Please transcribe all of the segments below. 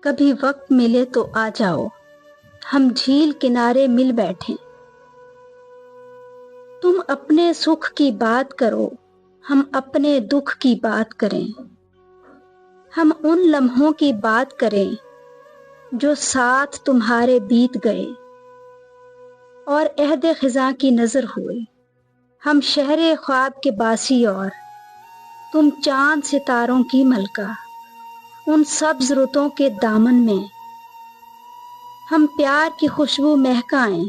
کبھی وقت ملے تو آ جاؤ، ہم جھیل کنارے مل بیٹھیں۔ تم اپنے سکھ کی بات کرو، ہم اپنے دکھ کی بات کریں۔ ہم ان لمحوں کی بات کریں جو ساتھ تمہارے بیت گئے اور عہد خزاں کی نظر ہوئے۔ ہم شہر خواب کے باسی اور تم چاند ستاروں کی ملکہ۔ ان سبز رتوں کے دامن میں ہم پیار کی خوشبو مہکائیں۔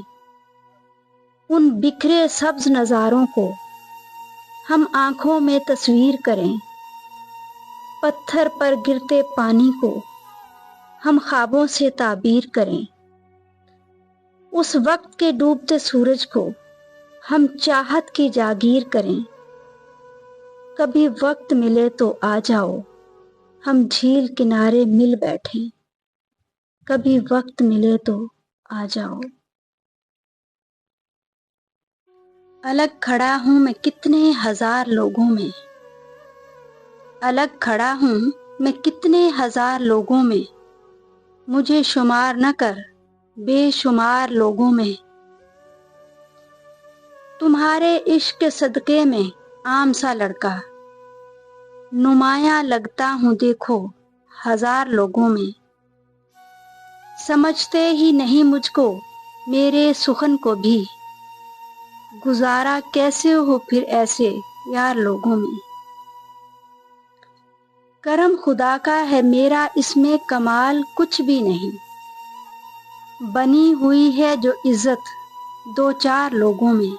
ان بکھرے سبز نظاروں کو ہم آنکھوں میں تصویر کریں۔ پتھر پر گرتے پانی کو ہم خوابوں سے تعبیر کریں۔ اس وقت کے ڈوبتے سورج کو ہم چاہت کی جاگیر کریں۔ کبھی وقت ملے تو آ جاؤ، ہم جھیل کنارے مل بیٹھیں۔ کبھی وقت ملے تو آ جاؤ۔ الگ کھڑا ہوں میں کتنے ہزار لوگوں میں، الگ کھڑا ہوں میں کتنے ہزار لوگوں میں، مجھے شمار نہ کر بے شمار لوگوں میں۔ تمہارے عشق کے صدقے میں عام سا لڑکا، نمایاں لگتا ہوں دیکھو ہزار لوگوں میں۔ سمجھتے ہی نہیں مجھ کو میرے سخن کو بھی، گزارا کیسے ہو پھر ایسے یار لوگوں میں۔ کرم خدا کا ہے میرا اس میں کمال کچھ بھی نہیں، بنی ہوئی ہے جو عزت دو چار لوگوں میں۔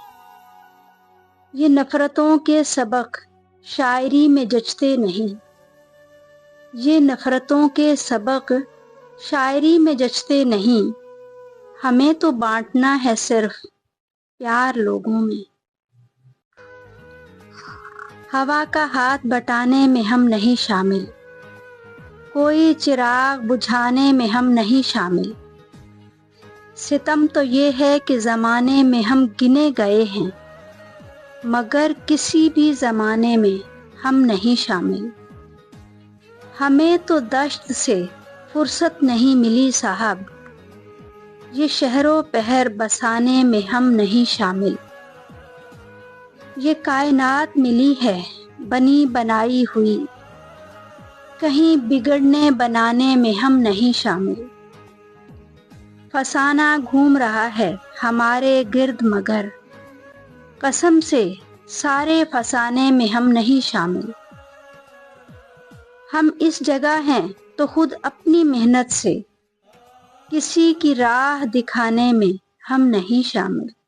یہ نفرتوں کے سبق شاعری میں جچتے نہیں، یہ نفرتوں کے سبق شاعری میں جچتے نہیں، ہمیں تو بانٹنا ہے صرف پیار لوگوں میں۔ ہوا کا ہاتھ بٹانے میں ہم نہیں شامل، کوئی چراغ بجھانے میں ہم نہیں شامل۔ ستم تو یہ ہے کہ زمانے میں ہم گنے گئے ہیں، مگر کسی بھی زمانے میں ہم نہیں شامل۔ ہمیں تو دشت سے فرصت نہیں ملی صاحب، یہ شہر و پہر بسانے میں ہم نہیں شامل۔ یہ کائنات ملی ہے بنی بنائی ہوئی، کہیں بگڑنے بنانے میں ہم نہیں شامل۔ فسانہ گھوم رہا ہے ہمارے گرد مگر قسم سے سارے فسانے میں ہم نہیں شامل۔ ہم اس جگہ ہیں تو خود اپنی محنت سے، کسی کی راہ دکھانے میں ہم نہیں شامل۔